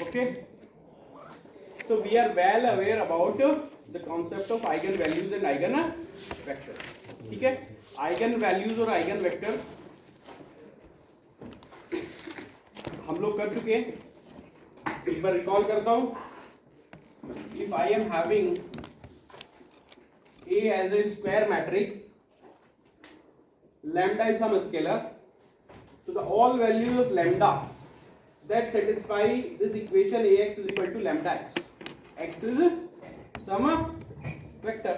Okay, so we are well aware about the concept of eigen values and eigen vector. ठीक है, eigen values और eigen vector हम लोग कर चुके हैं. एक बार रिकॉल करता हूं. If I am having A as a square matrix, lambda is some scalar, so the all values of lambda that satisfy this equation Ax is equal to lambda x. X is some vector.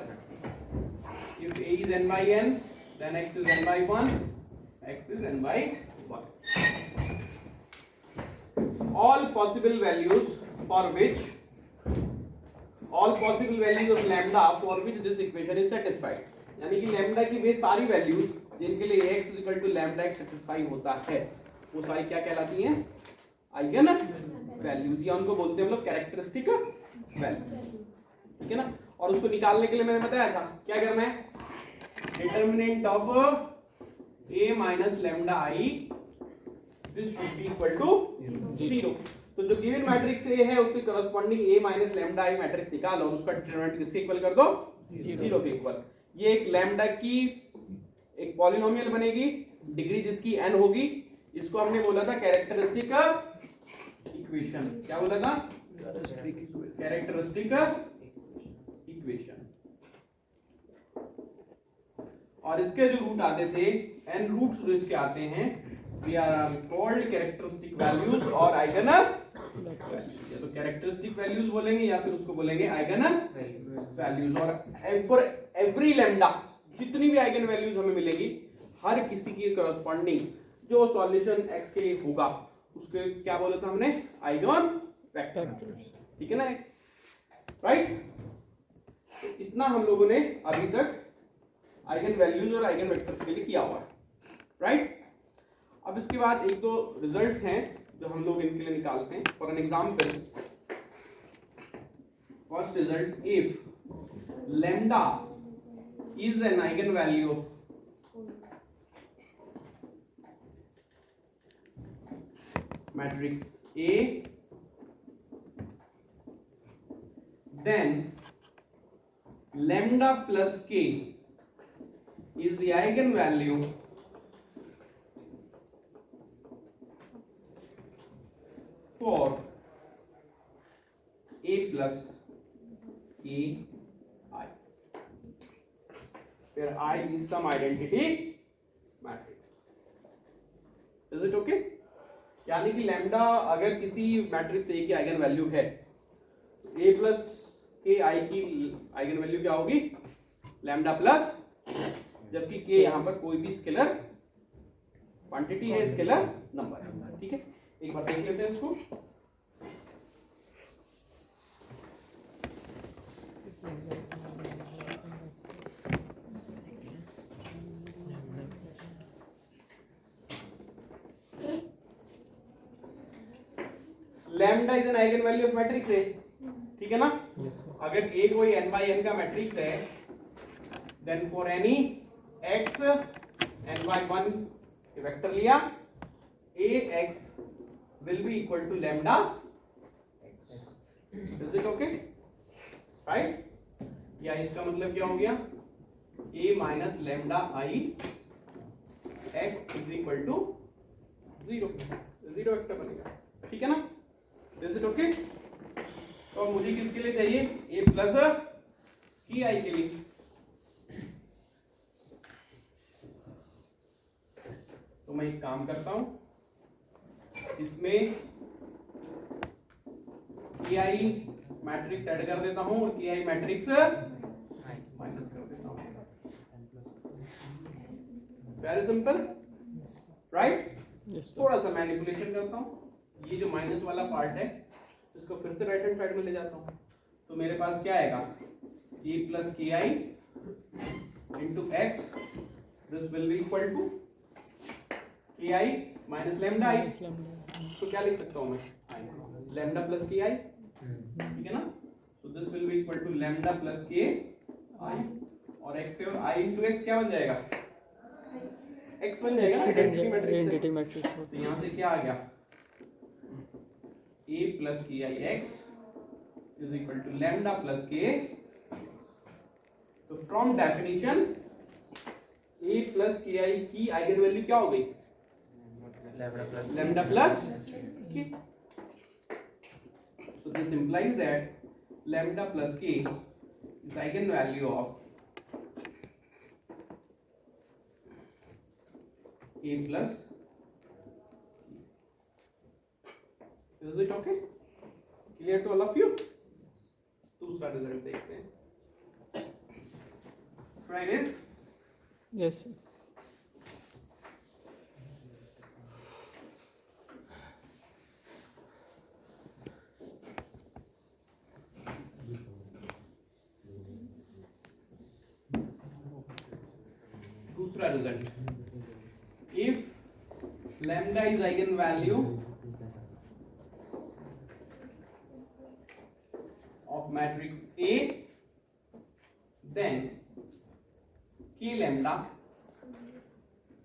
If A is n by n, then x is n by 1, x is n by 1. All possible values for which all possible values of lambda for which this equation is satisfied. यानी कि lambda की वे सारी values जिनके लिए Ax is equal to lambda x satisfy होता है, वो सारी क्या कहलाती हैं? आइगन वैल्यूज, या उनको बोलते हैं हम लोग कैरेक्टरिस्टिक वैल्यू. ठीक है ना. और उसको निकालने के लिए मैंने बताया था क्या करना है. Determinant of a minus lambda I this should be equal to 0. तो जो गिवन मैट्रिक्स A है उसके corresponding a minus lambda I matrix निकालो और उसका डिटरमिनेंट किसके इक्वल कर दो? 0 के इक्वल. ये एक लैम्डा की एक पॉलिनोमियल बनेगी, डिग्री जिसकी n होगी. इसको हमने बोला था कैरेक्टरिस्टिक इक्वेशन. क्या बोला था? Characteristic equation. और इसके जो रूट आते थे, n रूट्स जो इसके आते हैं, we are called characteristic values और आइगन वैल्यूज. या तो कैरेक्टरिस्टिक वैल्यूज बोलेंगे या फिर उसको बोलेंगे आइगन वैल्यूज. और फॉर एवरी लैम्डा जितनी भी आइगन वैल्यूज हमें मिलेगी, हर किसी की करस्पॉन्डिंग जो सॉल्यूशन x के लिए होगा उसके क्या बोला था हमने? Eigen vector. ठीक है ना. राइट. इतना हम लोगों ने अभी तक आइगन वैल्यूज और आइगन वेक्टर के लिए किया हुआ है. राइट. अब इसके बाद एक दो रिजल्ट्स हैं जो हम लोग इनके लिए निकालते हैं. For an example, first result, if lambda is an eigen value of matrix A, then lambda plus k is the eigenvalue for A plus k I, where I is some identity matrix. Is it okay? यानी कि lambda अगर किसी matrix A की eigen value है, तो A plus के आई की eigen value क्या होगी? लैम्डा प्लस, जबकि K यहाँ पर कोई भी स्केलर क्वांटिटी है, स्केलर नंबर है. ठीक है. एक बार देख लेते हैं इसको. Lambda is an eigen value of matrix A. ठीक है ना. अगर A कोई n by n का मैट्रिक्स है, then for any x n by 1 vector लिया, Ax will be equal to lambda. Is it okay? Right? या इसका मतलब क्या हो गया? A minus lambda I x is equal to 0. 0 vector बनेगा. ठीक है ना. Is it okay? तो मुझे किसके लिए चाहिए? A प्लस की आई के लिए. तो मैं एक काम करता हूं, इसमें की आई मैट्रिक्स ऐड कर देता हूं और की आई मैट्रिक्स माइनस कर देता हूं. Very simple. राइट. थोड़ा सा मैनिपुलेशन करता हूं. ये जो माइनस वाला पार्ट है इसको फिर से राइट हैंड साइड में ले जाता हूं. तो मेरे पास क्या आएगा? ए प्लस के I into X, this will be equal to K I minus lambda आई. तो क्या लिख सकता हूं मैं? लैम्डा प्लस के आई. ठीक है ना. तो this will be equal to lambda plus के आई और एक्स और आई इंटू एक्स क्या बन जाएगा? एक्स बन जाएगा. Identity matrix. तो यहाँ से क्या आ गया? a plus ki x is equal to lambda plus k. तो from definition a plus ki की आइगन वैल्यू क्या हो गई? lambda plus k. So this implies that lambda plus k is eigenvalue of a plus. Is it okay? Clear to all of you? दूसरा result देखते हैं. Try this. Yes. दूसरा result. If lambda is eigenvalue of matrix A, then k lambda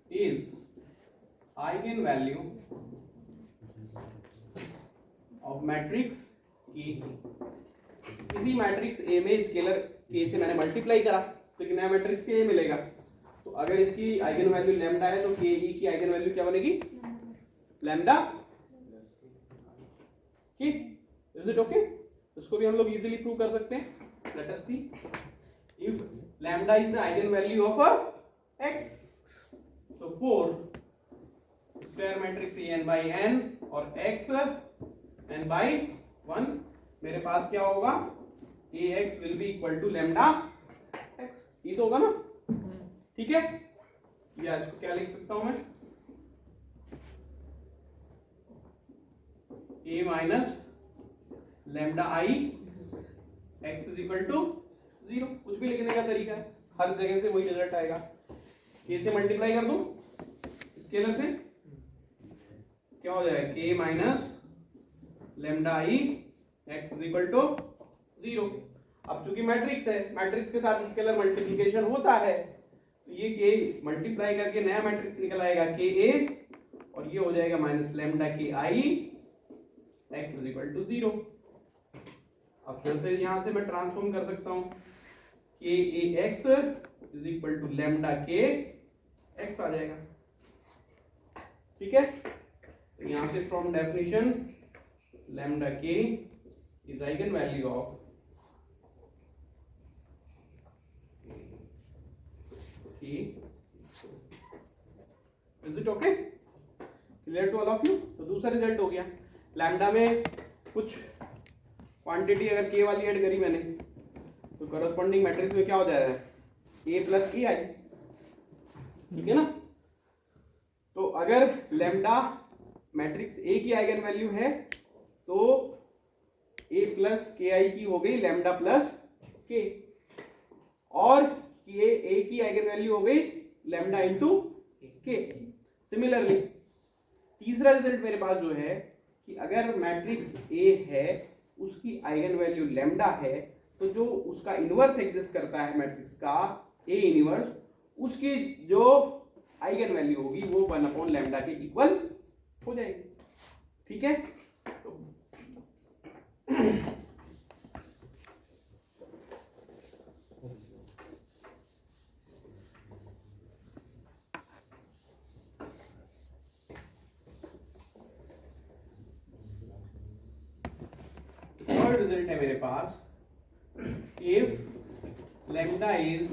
is eigenvalue of matrix K. इसी matrix A में scalar K से मैंने multiply करा तो एक नया मैट्रिक्स K मिलेगा. तो अगर इसकी आइगन वैल्यू लैम्डा है तो Ke की आइगन वैल्यू क्या बनेगी? लैम्डा. ठीक, इज इट ओके? इसको भी हम लोग इजीली प्रूव कर सकते हैं. Let us see. If lambda is the eigen value of a x, so for square matrix n by n और x n by 1, मेरे पास क्या होगा? ax will be equal to lambda x. ये तो होगा ना? ठीक है. या इसको क्या लिख सकता हूं मैं? a minus lambda i x is equal to 0. कुछ भी लिखने का तरीका है, हर जगह से वही रिजल्ट आएगा. k से मल्टीप्लाई कर दूं स्केलर से, क्या हो जाएगा? k minus lambda i x is equal to 0. अब चूंकि मैट्रिक्स है, मैट्रिक्स के साथ स्केलर मल्टीप्लिकेशन होता है, तो ये k मल्टीप्लाई करके नया मैट्रिक्स निकल आएगा ka, और ये हो जाएगा minus lambda k i x is equal to 0. अब फिर से यहां से मैं ट्रांसफॉर्म कर सकता हूं. ka x is equal to lambda k x आ जाएगा. ठीक है. तो यहां से from definition lambda k is eigen value of k. Is it okay? Clear to all of you? तो दूसरा रिजल्ट हो गया. लैम्डा में कुछ क्वांटिटी अगर k वाली ऐड करी मैंने, तो करस्पॉन्डिंग मैट्रिक्स में क्या हो जाएगा? a plus ki. ठीक है ना? तो अगर लैम्डा मैट्रिक्स A की आइगन वैल्यू है तो a प्लस ki की हो गई लैम्डा प्लस k, और a की आइगन वैल्यू हो गई लैम्डा इंटू k. सिमिलरली तीसरा रिजल्ट मेरे पास जो है कि अगर मैट्रिक्स A है, उसकी आइगन वैल्यू लैम्डा है, तो जो उसका इनवर्स एग्जिस्ट करता है मैट्रिक्स का A इनवर्स, उसकी जो आइगन वैल्यू होगी वो 1 लैम्डा के इक्वल हो जाएगी. ठीक है. थर्ड रिजल्ट है मेरे पास. If lambda is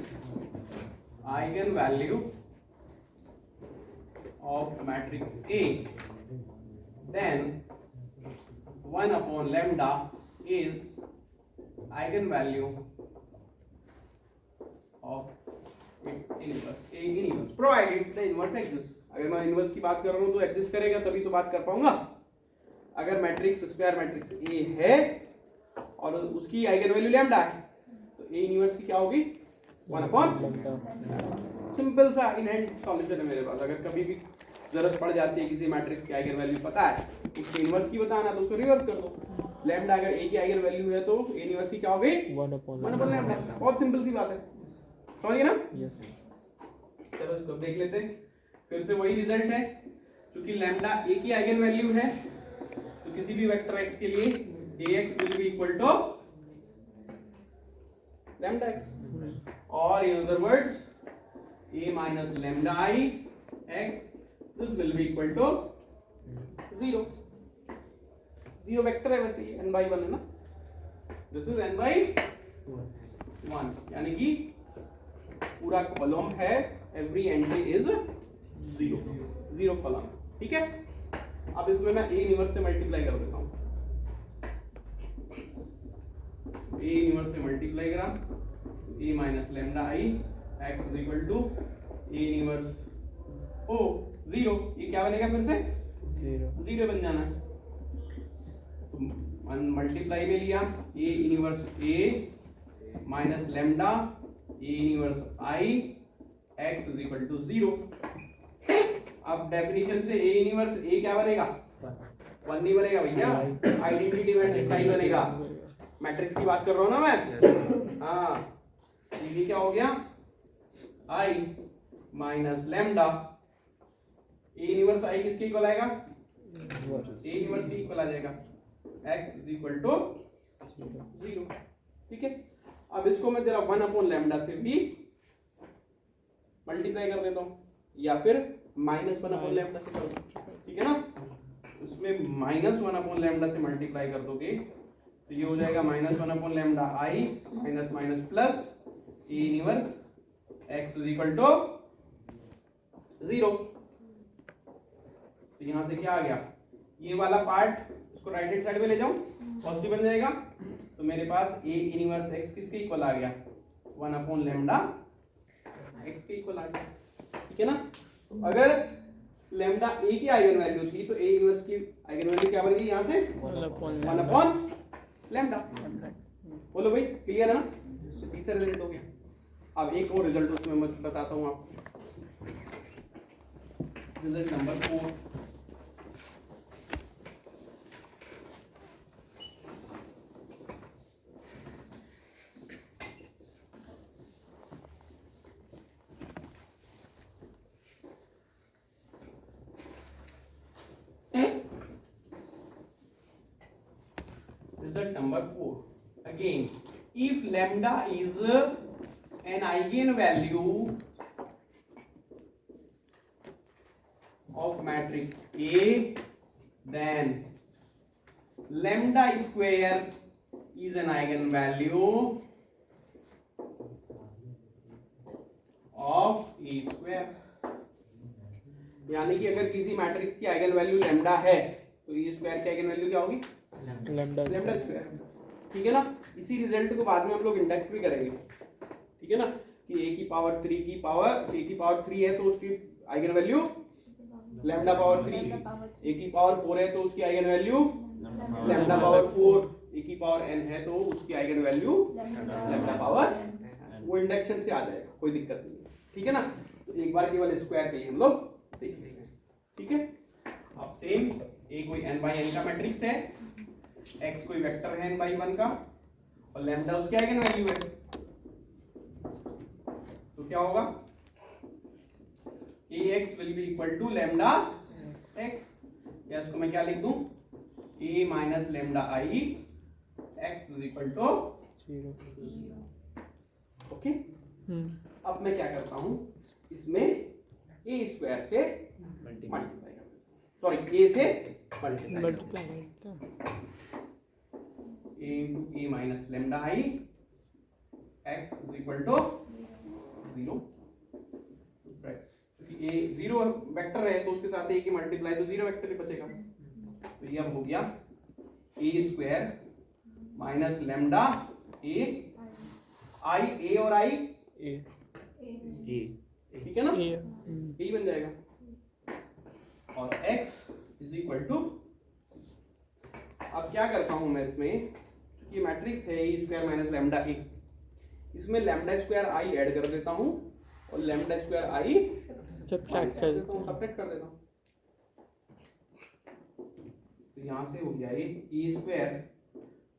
eigen value of matrix A, then 1 lambda is eigenvalue of inverse A inverse provided the inverse exists. अगर मैं इनवर्स की बात कर रहा हूं तो एग्जिस्ट करेगा तभी तो बात कर पाऊंगा. अगर मैट्रिक्स स्क्वायर मैट्रिक्स A है और उसकी आइगन वैल्यू लैम्डा है, तो A इनवर्स की क्या होगी? 1 सिंपल सा इन हैंड सॉल्यूशन है मेरे पास. अगर कभी भी जरूरत पड़ जाती है किसी मैट्रिक्स की आइगन वैल्यू पता है, उसके इनवर्स की बताना, तो उसको रिवर्स कर दो. लैम्डा अगर A की आइगन वैल्यू है तो A इनवर्स की क्या हो गई? 1 लैम्डा. बहुत सिंपल सी बात है, समझिए ना? यस. चलो इसको देख लेते हैं. फिर से वही रिजल्ट है, क्योंकि लैम्डा A की आइगन वैल्यू है, तो किसी भी वेक्टर x के लिए ax will be equal to lambda x, or in other words a minus lambda I x, this will be equal to 0. 0 vector है वैसे ये n by 1 है ना, this is n by 1, यानी कि पूरा कॉलम है every entry is 0 कॉलम, ठीक है। अब इसमें मैं a इनवर्स से मल्टीप्लाई कर देता हूँ, a इनवर्स से मल्टीप्लाई करा a minus lambda I x is equal to a inverse O 0, ये क्या बनेगा फिर से 0 बन जाना है। तो मल्टीप्लाई में लिया a inverse a minus lambda a inverse I x is equal to 0। अब डेफिनेशन से a इनवर्स a क्या बनेगा 1 नहीं बनेगा भैया, आइडेंटिटी मैट्रिक्स ही बनेगा। मैट्रिक्स की बात कर रहा हूँ ना मैं, हाँ ये क्या हो गया I minus lambda a inverse I किसके इक्वल आएगा, a इनवर्स के इक्वल आ जाएगा, x इज इक्वल टू 0, ठीक है। अब इसको मैं जरा 1 अपॉन लैम्डा से भी मल्टीप्लाई कर देता हूँ, या फिर माइनस 1 अपॉन लैम्डा से कर दो, ठीक है ना। उसमें माइनस 1 अपॉन लैम्डा से मल्टीप्लाई कर दोगे तो ये हो जाएगा minus 1 upon lambda I minus minus plus a inverse x is equal to 0। तो यहाँ से क्या आ गया, ये वाला पार्ट इसको राइट हैंड साइड में ले जाऊं, पॉजिटिव बन जाएगा, तो मेरे पास a इनवर्स x किसके इक्वल आ गया 1 अपॉन लैम्डा x के इक्वल आ गया, ठीक है ना। तो अगर लैम्डा a की आइगन वैल्यू थी तो a इनवर्स की आइगन वैल्यू क्या बनेगी यहाँ से 1 अपॉन लैम्डा। बोलो भाई क्लियर है ना, तीसरा रिजल्ट हो गया। अब एक और रिजल्ट उसमें मैं बताता हूँ आपको, result number 4। Result number 4. Again, if lambda is an eigenvalue of matrix A, then lambda square is an eigenvalue of A square। यानी कि अगर किसी मैट्रिक्स की आइगन वैल्यू लैम्डा है तो ए स्क्वायर की आइगन वैल्यू क्या होगी लैम्डा स्क्वायर, ठीक है ना। इसी रिजल्ट को बाद में हम लोग इंडेक्स भी करेंगे, ठीक है ना, कि a की पावर 3 की पावर a की पावर 3 है तो उसकी eigen value lambda power 3, a की पावर 4 है तो उसकी eigen value lambda power 4, a की पावर n है तो उसकी आइगन वैल्यू लैम्डा पावर, वो इंडक्शन से आ जाएगा, कोई दिक्कत नहीं है, ठीक है ना। तो एक बार केवल स्क्वायर के लिए हम लोग देख लेंगे, ठीक है। अब सेम a कोई n बाई n का मैट्रिक्स है, x कोई वेक्टर है n बाई 1 का, और लैम्डा उसकी आइगन वैल्यू है, तो क्या होगा ax will be equal to lambda x, या इसको मैं क्या लिख दूं a minus lambda I x is equal to 0। Okay, अब मैं क्या करता हूं, इसमें a स्क्वायर से मल्टीप्लाई कर, सॉरी a से multiply a minus lambda I x is equal to 0। क्योंकि a 0 वेक्टर है तो उसके साथ a की मल्टीप्लाई तो 0 वेक्टर ही बचेगा, तो ये अब हो गया a square minus lambda a I a और I a, ठीक है ना, यही बन जाएगा, और x इज इक्वल टू। अब क्या करता हूं मैं इसमें, ये मैट्रिक्स है a square minus lambda a, इसमें लैम्डा स्क्वायर I ऐड कर देता हूं और लैम्डा स्क्वायर I सब्ट्रैक्ट कर देता हूं, तो यहां से हो गया a square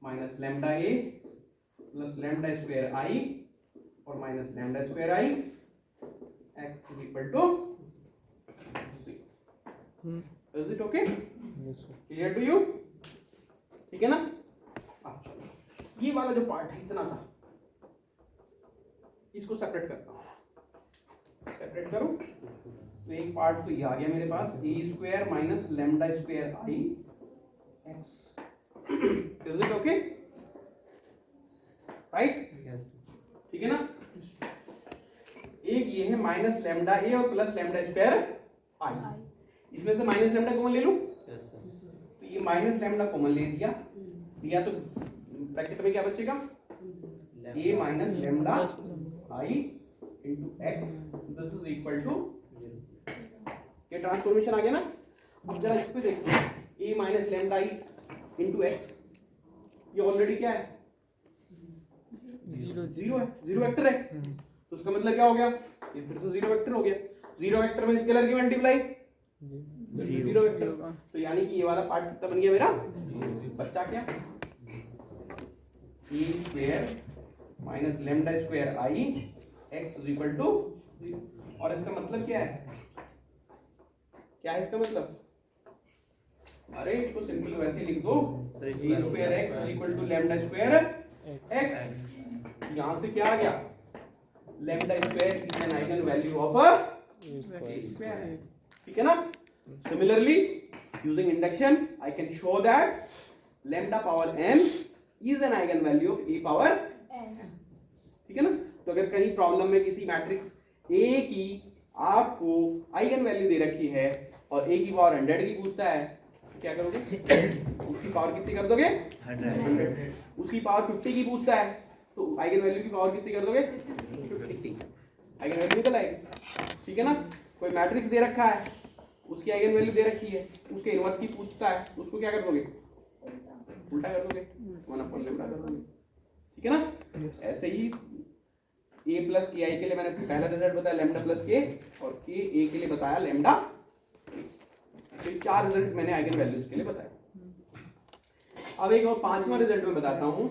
minus lambda a plus lambda square I और minus lambda square I x is equal to 0। Is it okay? Yes, sir. Clear to you? ठीक है ना। अच्छा, ये वाला जो पार्ट है इतना सा, इसको सेपरेट करता हूँ, सेपरेट करूं तो एक पार्ट तो ये आ गया मेरे पास, A square minus lambda square I X, is it okay, right, ठीक है ना। एक ये है माइनस लैम्डा ए और प्लस लैम्डा स्क्वायर आई, इसमें से माइनस लैम्डा कॉमन ले लूं, तो ये माइनस लैम्डा कॉमन ले दिया तो ब्रैकेट में क्या बचेगा, A minus lambda I into X, this is equal to, ये ट्रांसफॉर्मेशन आ गया ना। अब जरा इस पे देखो, A minus lambda I into X, ये ऑलरेडी क्या है, जीरो है, जीरो वेक्टर है, तो उसका मतलब क्या हो गया, ये फिर तो जीरो वेक्टर हो गया, जीरो वेक्टर में स्केलर की मल्टीप्लाई जीरो वेक्टर, तो यानी कि ये वाला पार्ट कितना बन गया मेरा, बच्चा क्या, A square minus lambda square I X is equal to, और इसका मतलब क्या है, क्या है इसका मतलब, अरे इसको सिंपल वैसे लिख दो, A square X is equal to lambda square X, यहां से क्या आ गया, lambda square is an eigen value of A square, ठीक है ना। Similarly using induction I can show that lambda power n is an eigen value of A power n, ठीक है ना। तो अगर कहीं प्रॉब्लम में किसी मैट्रिक्स ए की आपको आइगन वैल्यू दे रखी है और ए की पावर 100 की पूछता है, क्या करोगे, उसकी पावर कितनी कर दोगे, 100, उसकी पावर 50 की पूछता है तो आइगन वैल्यू की पावर कितनी कर दोगे, 50, आइगन वैल्यू निकल आएगी, ठीक है ना। कोई मैट्रिक्स दे रखा है, उसकी आइगन वैल्यू दे रखी है, उसके इनवर्स की पूछता है, उसको क्या कर दोगे, उल्टा कर दोगे, 1/λ कर दोगे, ठीक है ना। ऐसे ही a प्लस के आई के लिए मैंने पहला रिजल्ट बताया लैम्डा प्लस के, और के ए के लिए बताया लैम्डा, तो ये 4 रिजल्ट मैंने आइगन वैल्यूज के लिए बताया। अब एक और 5वां रिजल्ट मैं बताता हूं,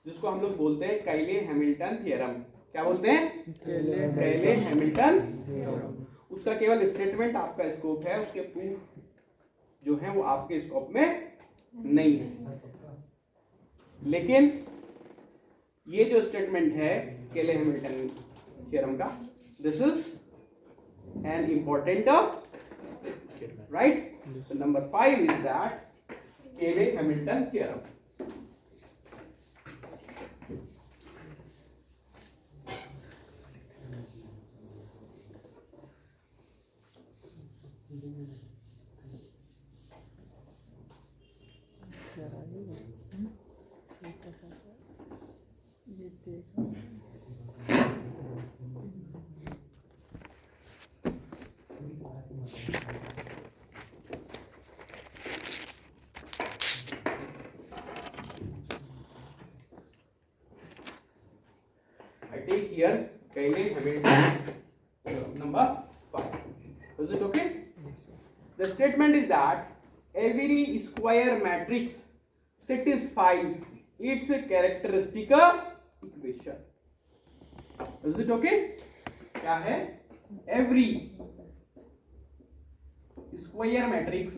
जिसको हम लोग बोलते हैं कैले हैमिल्टन थ्योरम। क्या बोलते हैं, कैले हैमिल्टन थ्योरम। उसका केवल स्टेटमेंट आपका स्कोप है, उसके प्रूफ जो है वो आपके स्कोप में नहीं है, लेकिन ये जो स्टेटमेंट है केले हैमिल्टन थ्योरम का, this is an important statement, right. Number 5 is that Cayley Hamilton theorem. I take here Cayley Hamilton number 5. Is it okay? Yes, sir. The statement is that every square matrix satisfies its characteristic equation. Is it okay? क्या है? Every square matrix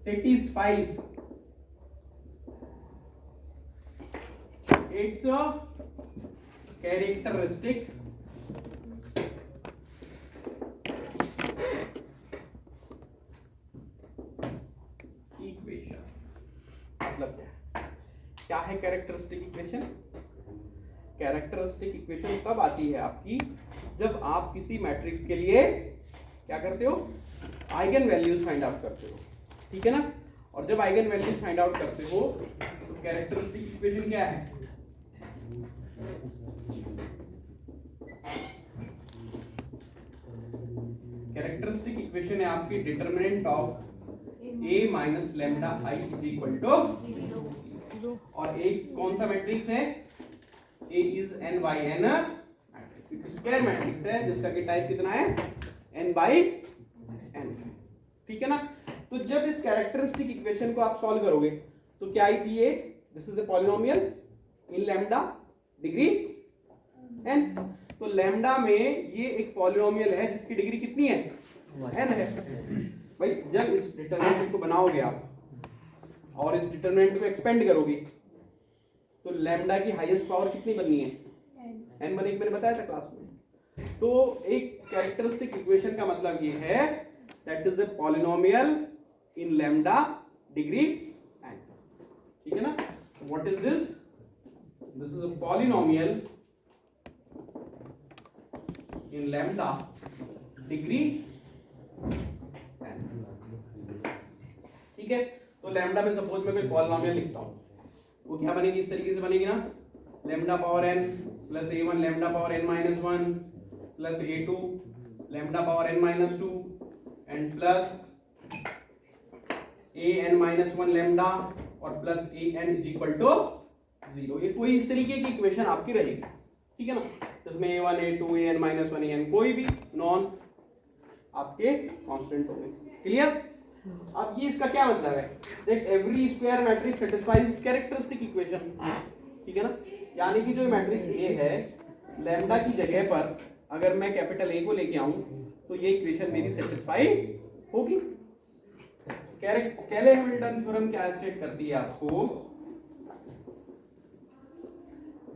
satisfies its characteristic equation. मतलब क्या है characteristic equation? Characteristic equation तब आती है आपकी जब आप किसी मैट्रिक्स के लिए क्या करते हो, आइगन वैल्यूज फाइंड आउट करते हो, ठीक है ना। और जब आइगन वैल्यूज फाइंड आउट करते हो तो कैरेक्टरिस्टिक इक्वेशन क्या है, कैरेक्टरिस्टिक इक्वेशन है आपकी determinant of a minus lambda I is equal to 0, और एक कौन सा मैट्रिक्स है, a is n by n square matrix है जिसका कि टाइप कितना है, n बाई n, ठीक है ना। तो जब इस कैरेक्टरिस्टिक इक्वेशन को आप सॉल्व करोगे तो क्या आई थी, ये this is a polynomial in lambda degree n, तो लैम्डा में ये एक पॉलिनोमियल है जिसकी डिग्री कितनी है, n है। भाई जब इस डिटरमिनेंट को बनाओगे आप और इस डिटरमिनेंट को एक्सपेंड करोगे तो लैम्डा की हाईएस्ट पावर कितनी बननी है? n बनेगी, मैंने बताया था क्लास में। तो एक कैरेक्टरिस्टिक इक्वेशन का मतलब ये है that is a polynomial in lambda degree n, ठीक है ना? What is this? This is a polynomial in lambda degree n, ठीक है? तो लैम्डा में सपोज मैं कोई पॉलिनोमियल लिखता हूं, वो क्या बनेगी? इस तरीके से बनेगी ना, lambda power n plus a1 lambda power n minus 1 plus a2 lambda power n minus 2 and plus an minus 1 lambda और plus an is equal to 0। ये कोई इस तरीके की इक्वेशन आपकी रहेगी, ठीक है ना? जिसमें a1 a2 an minus 1 an कोई भी नॉन आपके कांस्टेंट होंगे। क्लियर? अब ये इसका क्या मतलब है? That every square matrix satisfies characteristic equation, ठीक है ना? यानी कि जो मैट्रिक्स ए है, लैम्डा की जगह पर अगर मैं कैपिटल ए को लेके आऊं तो ये इक्वेशन मेरी सेटिस्फाई होगी। केले हैमिल्टन थ्योरम क्या स्टेट करती है आपको?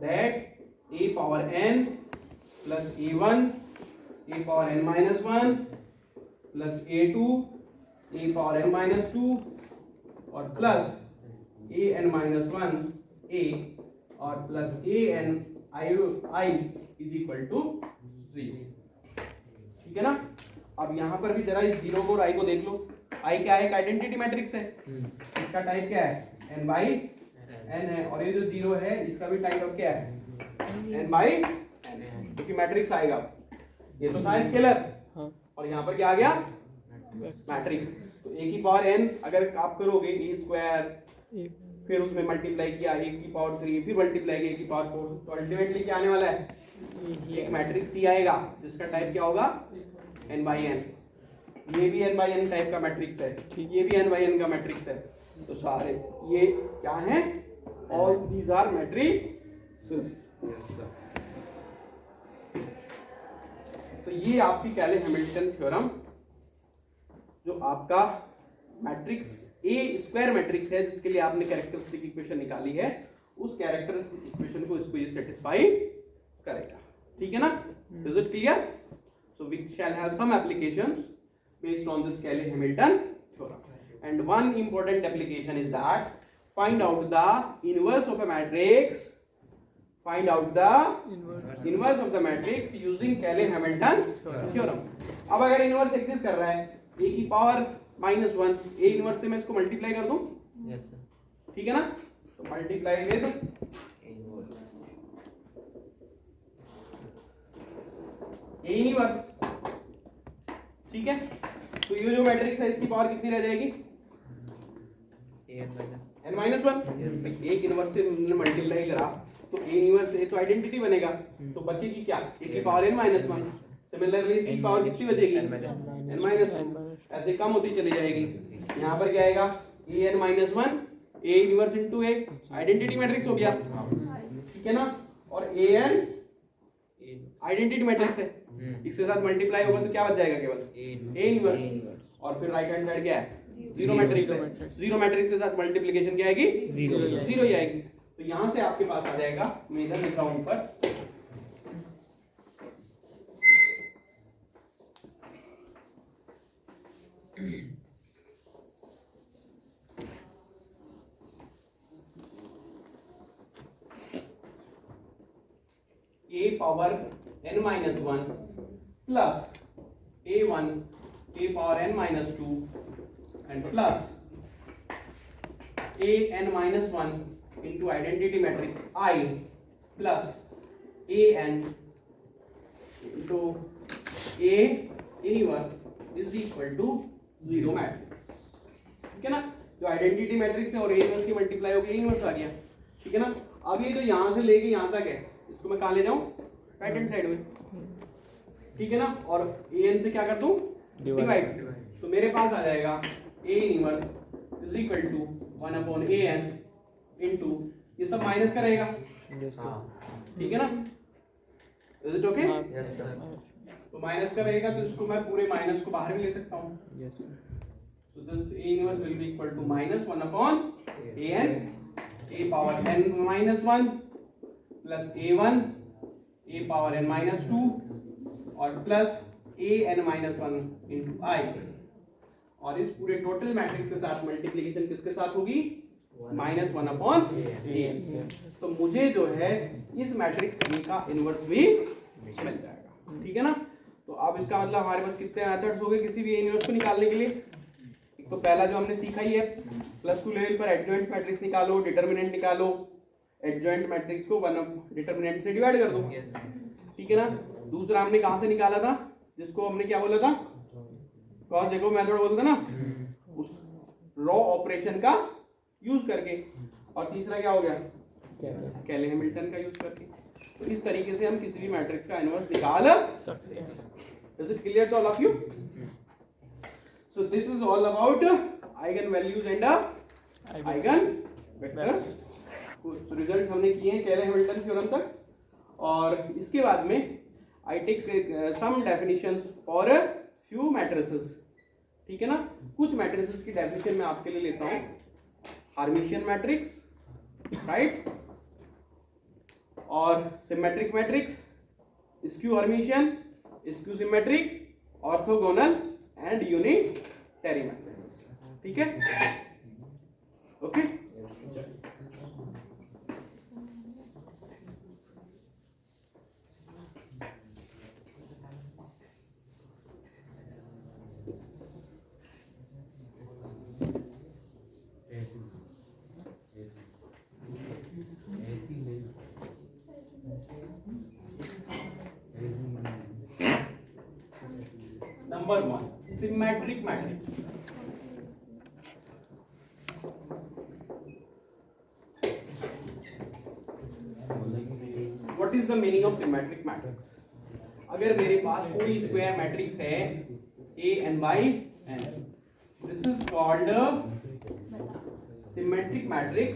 That A power n plus a1 A power n minus 1 plus a2 A power n minus 2 और प्लस an माइनस 1 a और plus an i is equal to 3, ठीक है ना? अब यहां पर भी जरा इस जीरो को और i को देख लो। i क्या है? एक आइडेंटिटी मैट्रिक्स है, इसका टाइप क्या है? n बाई n है, और ये जो जीरो है इसका भी टाइप अब क्या है? n बाई n है, क्योंकि मैट्रिक्स आएगा। ये तो था स्केलर और यहाँ पर क्या आ गया? मैट्रिक्स। तो a की पावर n अगर आप करोगे a स्क्वायर फिर उसमें मल्टीप्लाई किया a की पावर 3 फिर मल्टीप्लाई किया a की पावर 4, तो अल्टीमेटली क्या आने वाला है? एक मैट्रिक्स ही आएगा जिसका टाइप क्या होगा? n by n। ये भी n बाई n टाइप का मैट्रिक्स है, ये भी n बाई n का मैट्रिक्स है। तो सारे ये क्या हैं? All these are matrix. तो ये आपकी केले हैमिल्टन थ्योरम जो आपका मैट्रिक्स ए स्क्वायर मैट्रिक्स है जिसके लिए आपने कैरेक्टरिस्टिक इक्वेशन निकाली है, उस कैरेक्टरिस्टिक इक्वेशन को इसको ये सेटिस्फाई करेगा, ठीक है ना? Is it clear? So we shall have some applications based on this Cayley-Hamilton theorem, and one important application is that find out the inverse of a matrix, find out the inverse of the matrix using Cayley-Hamilton theorem। अब अगर inverse exist कर रहा है a की power minus 1, a inverse से मैं इसको multiply कर दूं, यस सर, ठीक है ना? तो मल्टीप्लाई विद a इनवर्स, ठीक है? तो ये जो मैट्रिक्स है इसकी पावर कितनी रह जाएगी? n minus 1। एक इनवर्स से हमने मल्टीप्लाई करा तो a इनवर्स ए तो आइडेंटिटी बनेगा, तो बचेगी क्या? a की पावर n माइनस 1। सिमिलरली इसकी पावर कितनी बचेगी? n minus 2। ऐसे कम होती चली जाएगी। यहाँ पर क्या आएगा? a n minus 1 a inverse into a, identity matrix हो गया, ठीक है ना? और a n आइडेंटिटी मैट्रिक्स है, इसके साथ मल्टीप्लाई होगा तो क्या बच जाएगा? केवल a इनवर्स। और फिर राइट हैंड साइड क्या है? जीरो मैट्रिक्स है, जीरो मैट्रिक्स के साथ मल्टीप्लिकेशन क्या आएगी? जीरो ही आएगी। तो यहां से आपके पास आ जाएगा, मैं इधर लिख रहा हूं ऊपर, a power n minus 1 plus a1 a power n minus 2 and plus a n minus 1 into identity matrix I plus a n into a inverse is equal to 0 matrix, ठीक है ना? जो आइडेंटिटी मैट्रिक्स है और a inverse की multiply हो गई, a inverse आ गया, ठीक है ना? अब ये जो यहां से लेके यहां तक है इसको मैं कहां ले जाऊं? राइट हैंड साइड में, ठीक है ना? और an से क्या कर दूं? डिवाइड। तो मेरे पास आ जाएगा a inverse is equal to 1 upon an into ये सब माइनस का रहेगा, यस सर, ठीक है ना? Is it okay? Yes sir. तो माइनस का रहेगा तो इसको मैं पूरे माइनस को बाहर भी ले सकता हूँ, yes sir. So this A inverse will be equal to minus 1 upon an a power n minus 1 plus a1 a power n minus 2 और plus a n minus 1 into I, और इस पूरे टोटल मैट्रिक्स के साथ multiplication किसके साथ होगी? Minus 1 upon a। तो मुझे जो है इस मैट्रिक्स A का इनवर्स भी मिल जाएगा, ठीक है ना। तो अब इसका मतलब हमारे पास कितने मेथड्स हो गए किसी भी इनवर्स को निकालने के लिए। एक तो पहला जो हमने सीखा ही है, +2 लेवल पर एडजॉइंट मैट्रिक्स निकालो, डिटरमिनेंट निकालो, एडजॉइंट मैट्रिक्स को डिटरमिनेंट से डिवाइड कर दो, ठीक है ना। दूसरा हमने कहां से निकाला था, जिसको हमने क्या बोला था, क्रॉस जैकोब मेथड बोलते ना, उस रॉ ऑपरेशन का यूज करके। और तीसरा क्या हो गया, कैले हैमिल्टन का यूज करके। तो इस तरीके से हम किसी भी मैट्रिक्स का इनवर्स निकाल सकते हैं। Is it clear to all of you? So this is all about eigen values and eigen vectors. कुछ रिजल्ट हमने किए हैं कैले हैमिल्टन थ्योरम तक, और इसके बाद में I take some definitions for few matrices, ठीक है ना। कुछ मैट्रिसेस की डेफिनेशन मैं आपके लिए लेता हूं। हार्मिशियन मैट्रिक्स, राइट, और symmetric matrix, skew Hermitian, skew symmetric, orthogonal and unitary matrix, ठीक है, okay. Number 1, symmetric matrix. What is the meaning of symmetric matrix? अगर मेरे पास कोई स्क्वायर मैट्रिक्स है A n by n, this is called a symmetric matrix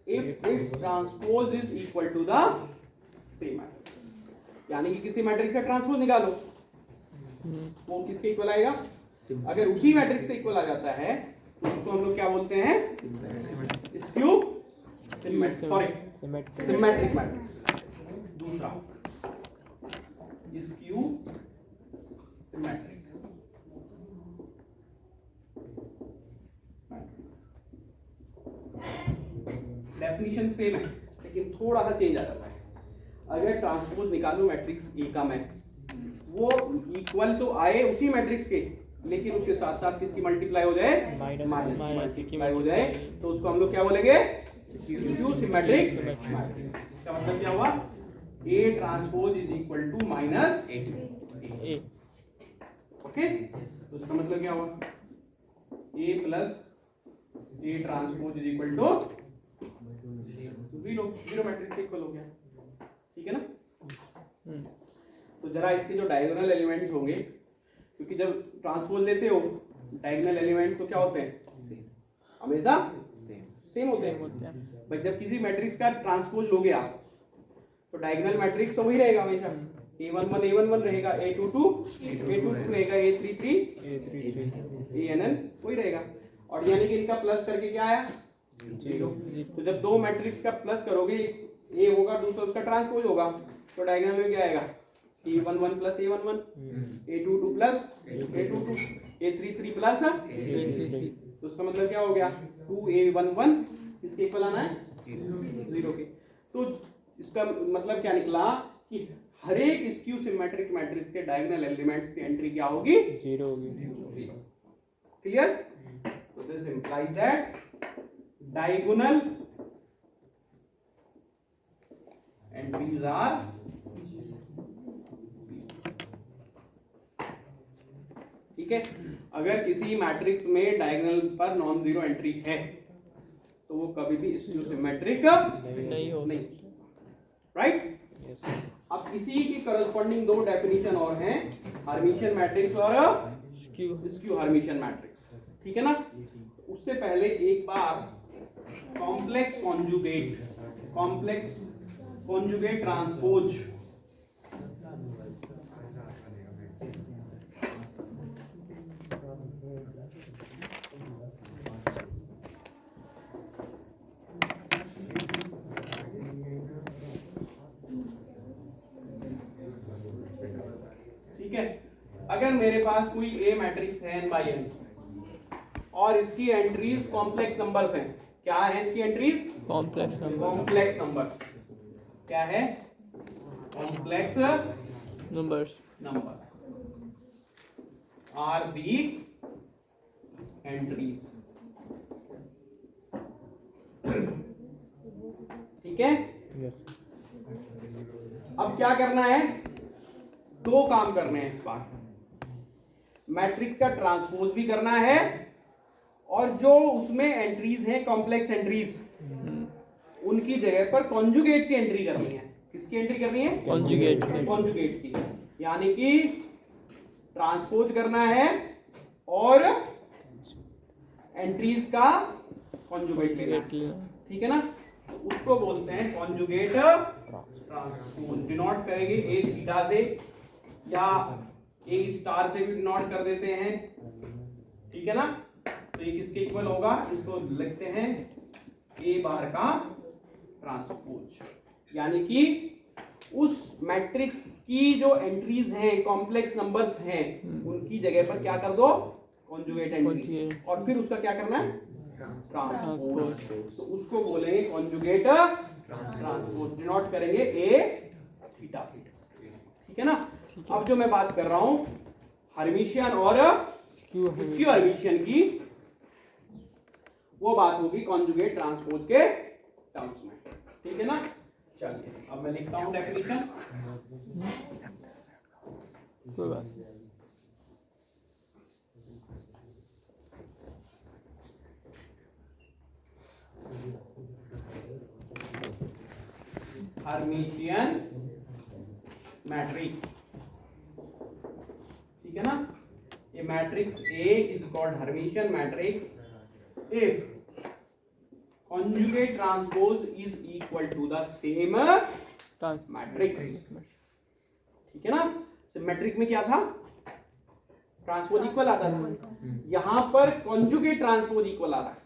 if its transpose is equal to the same matrix। यानी कि किसी matrix का transpose निकालो, वो किसके इक्वल आएगा? अगर उसी मैट्रिक्स से इक्वल आ जाता है तो उसको हम लोग क्या बोलते हैं? Skew symmetric matrix. दूसरा skew symmetric matrix. Definition same है लेकिन थोड़ा सा चेंज आ जाता है। अगर ट्रांसपोज निकालूं मैट्रिक्स ए का मैं, वो इक्वल तो आए उसी मैट्रिक्स के, लेकिन उसके साथ साथ किसकी मल्टीप्लाई हो जाए? माइनस मल्टीप्लाई हो जाए, तो उसको हम लोग क्या बोलेंगे? Skew symmetric matrix. इसका मतलब क्या हुआ? A transpose is equal to minus A, okay. तो इसका मतलब क्या हुआ? A plus A transpose is equal to zero matrix के इक्वल हो गया, ठीक है ना। तो जरा इसके जो डायगोनल एलिमेंट्स होंगे, क्योंकि जब ट्रांसपोज लेते हो डायगोनल एलिमेंट तो क्या होते हैं? हमेशा सेम होते हैं। भाई जब किसी मैट्रिक्स का ट्रांसपोज लोगे आप तो डायगोनल मैट्रिक्स तो वही रहेगा हमेशा। A11 रहेगा, A22 रहेगा, A33 ANN वही रहेगा। और यानी कि इनका प्लस करके क्या आया? 0। तो जब दो मैट्रिक्स का प्लस करोगे, A होगा दूसरा उसका ट्रांसपोज होगा, तो डायगोनल में क्या आएगा? A11 plus A11, A22 plus A22, A33 plus A33। तो उसका मतलब क्या हो गया? 2A11 इसके इक्वल आना है 0 के। तो इसका मतलब क्या निकला कि हर एक स्क्यू सिमेट्रिक मैट्रिक्स के डायगोनल एलिमेंट्स की एंट्री क्या होगी? 0 होगी। क्लियर? तो this implies that diagonal entries are ठीक है। अगर किसी मैट्रिक्स में डायगोनल पर नॉन जीरो एंट्री है तो वो कभी भी स्क्यू सिमेट्रिक नहीं होगी, राइट? यस। अब इसी की करस्पॉन्डिंग दो डेफिनेशन और हैं, हर्मिशियन मैट्रिक्स और स्क्यू हर्मिशियन मैट्रिक्स, ठीक है ना। उससे पहले एक बार कॉम्प्लेक्स कॉन्जुगेट ट्रांसपोज मेरे पास कोई ए मैट्रिक्स है n बाई n और इसकी एंट्रीज कॉम्प्लेक्स नंबर्स हैं, क्या है इसकी एंट्रीज? Complex numbers. क्या है? Complex numbers are the entries. ठीक है? यस। अब क्या करना है? दो काम करने हैं इस बार, मैट्रिक्स का ट्रांसपोज भी करना है और जो उसमें एंट्रीज हैं कॉम्प्लेक्स एंट्रीज उनकी जगह पर कॉन्जुगेट की एंट्री करनी है। किसकी एंट्री करनी है? कॉन्जुगेट की। यानी कि ट्रांसपोज करना है और एंट्रीज का कॉन्जुगेट लेना। ठीक है ना? उसको बोलते हैं कॉन्जुगेट ट्रांसपोज। डिनोट करेंगे ए थीटा से या ए स्टार से भी डिनोट कर देते हैं। ठीक है ना? तो ये किसके इक्वल होगा? इसको लिखते हैं ए बार का ट्रांसपोज। यानी कि उस मैट्रिक्स की जो एंट्रीज हैं कॉम्प्लेक्स नंबर्स हैं उनकी जगह पर क्या कर दो? Conjugate entry. और फिर उसका क्या करना है? ट्रांसपोज। तो उसको बोलेंगे कॉन्जुगेट ट्रांसपोज। डिनोट करेंगे ए थीटा से। ठीक है ना? अब जो मैं बात कर रहा हूं हर्मिशियन और स्क्यू हर्मिशियन की, वो बात होगी कॉन्जुगेट ट्रांसपोज के टर्म्स में। ठीक है ना? चलिए अब मैं लिखता हूं डेफिनेशन। Hermitian matrix. ठीक है ना? ये matrix A is called Hermitian matrix if conjugate transpose is equal to the same matrix. ठीक है ना? सिमेट्रिक में क्या था? ट्रांसपोज इक्वल आता था। यहां पर कॉन्जुगेट ट्रांसपोज इक्वल आ रहा है,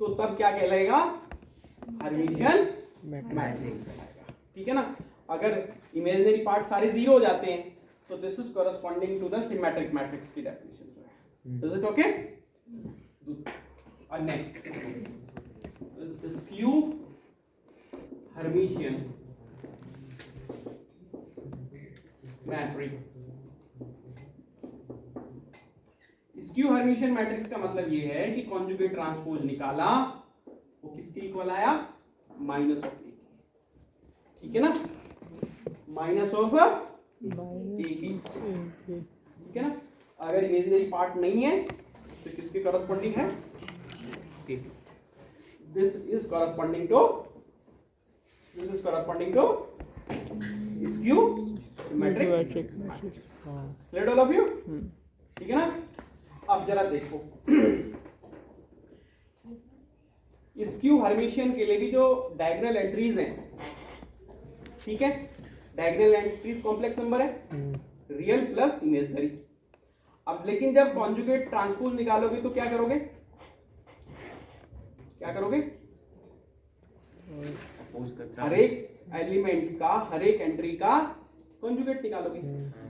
तो तब क्या कहलाएगा? हर्मिशियन मैट्रिक्स कहलाएगा। ठीक है ना? अगर इमेजिनरी पार्ट सारे जीरो हो जाते हैं तो this is corresponding to the symmetric matrix की डेफिनेशन जो है। Is it okay? और next skew Hermitian matrix. Skew Hermitian matrix का मतलब ये है कि कॉन्जुगेट ट्रांसपोज निकाला, वो किसके इक्वल आया? माइनस ऑफ ए। ठीक है ना? माइनस ऑफ ए की। ठीक है ना? अगर इमेजिनरी पार्ट नहीं है तो किसके कॉरेस्पॉन्डिंग है? This is corresponding to skew symmetric matrix. Clear all of you? ठीक है ना? अब जरा देखो स्क्यू हर्मिशियन के लिए भी जो डायगोनल एंट्रीज हैं, ठीक है, डायगोनल एंट्रीज कॉम्प्लेक्स नंबर है, रियल प्लस इमेजिनरी। अब लेकिन जब कॉन्जुगेट ट्रांसपोज निकालोगे तो क्या करोगे? हर एक एलिमेंट का, हर एक एंट्री का कॉन्जुगेट निकालोगे।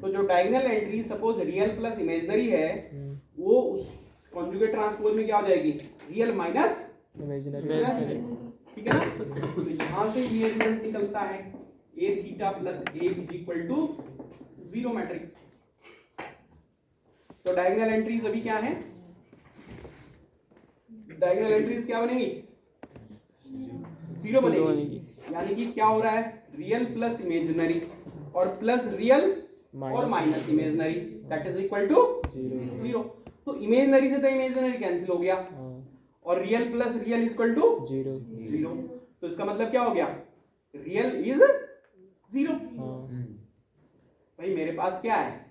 तो जो diagonal entry suppose real plus imaginary है, वो उस कॉन्जुगेट ट्रांसपोज में क्या हो जाएगी? Real minus imaginary. ठीक है ना? तो यहां से ये रिजल्ट निकलता है A theta plus A is equal to 0 matrix. तो डायगोनल एंट्रीज अभी क्या है? डायगोनल एंट्रीज क्या बनेगी? 0 बनेगी। यानी कि क्या हो रहा है? रियल प्लस इमेजिनरी और प्लस रियल और minus imaginary, that is equal to 0। तो इमेजिनरी से तो इमेजिनरी कैंसिल हो गया और real plus real is equal to 0। तो इसका मतलब क्या हो गया? Real is 0। भाई मेरे पास क्या है?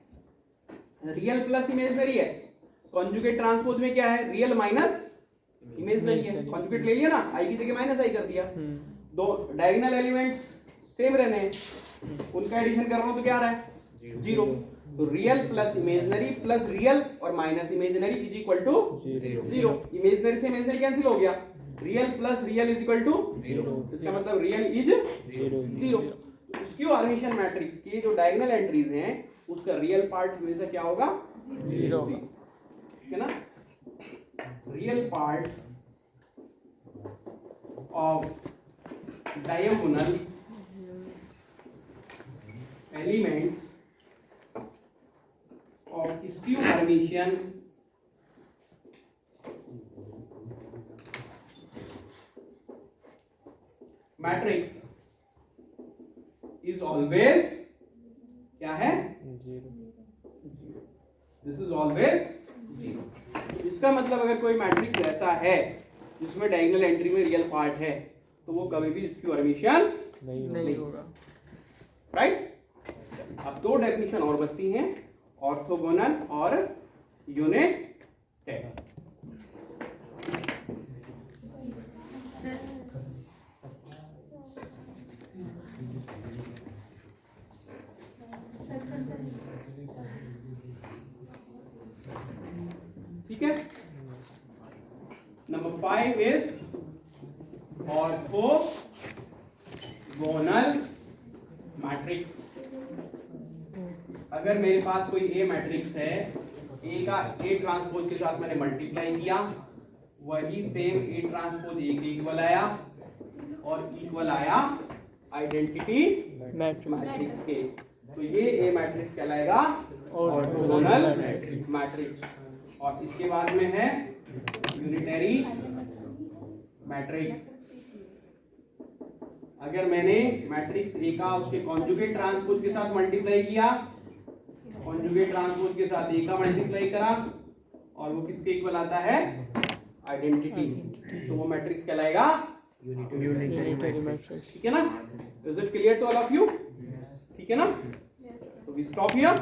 रियल प्लस इमेजिनरी है। कॉन्जुगेट ट्रांसपोज में क्या है? रियल माइनस इमेजिनरी है। कॉन्जुगेट ले लिया ना, आई की जगह माइनस आई कर दिया। दो डायगोनल एलिमेंट्स सेम रहने हैं, उनका एडिशन कर रहा हूं तो क्या आ रहा है? 0। तो real plus imaginary plus real और minus imaginary is equal to 0। Imaginary से इमेजिनरी कैंसिल हो गया, real plus real is equal to 0। इसका मतलब real is 0। Skew Hermitian matrix की जो डायगोनल एंट्रीज हैं उसका रियल पार्ट हमेशा क्या होगा? 0, ठीक है ना? Real part of diagonal elements of skew Hermitian matrix is always क्या है? 0. This is always 0. इसका मतलब अगर कोई मैट्रिक्स ऐसा है जिसमें डायगोनल एंट्री में रियल पार्ट है तो वो कभी भी स्क्यू हर्मिटियन नहीं होगा, राइट? अब दो डेफिनेशन और बचती हैं, ऑर्थोगोनल और यूनिटरी। ठीक है, नंबर 5 इज ऑर्थोगोनल मैट्रिक्स। अगर मेरे पास कोई ए मैट्रिक्स है, ए का ए ट्रांसपोज के साथ मैंने मल्टीप्लाई किया, वही सेम ए ट्रांसपोज ए के इक्वल आया और इक्वल आया आइडेंटिटी मैट्रिक्स के, तो ये ए मैट्रिक्स कहलाएगा ऑर्थोगोनल मैट्रिक्स। और इसके बाद में है यूनिटरी मैट्रिक्स। अगर मैंने मैट्रिक्स ए का उसके कॉन्जुगेट ट्रांसपोज के साथ मल्टीप्लाई किया, कॉन्जुगेट ट्रांसपोज के साथ ए का मल्टीप्लाई करा और वो किसके इक्वल आता है? आइडेंटिटी, तो वो मैट्रिक्स कहलाएगा यूनिटरी मैट्रिक्स। ठीक है ना? Is it clear to all of you? ठीक है ना? तो वी स्टॉप हियर।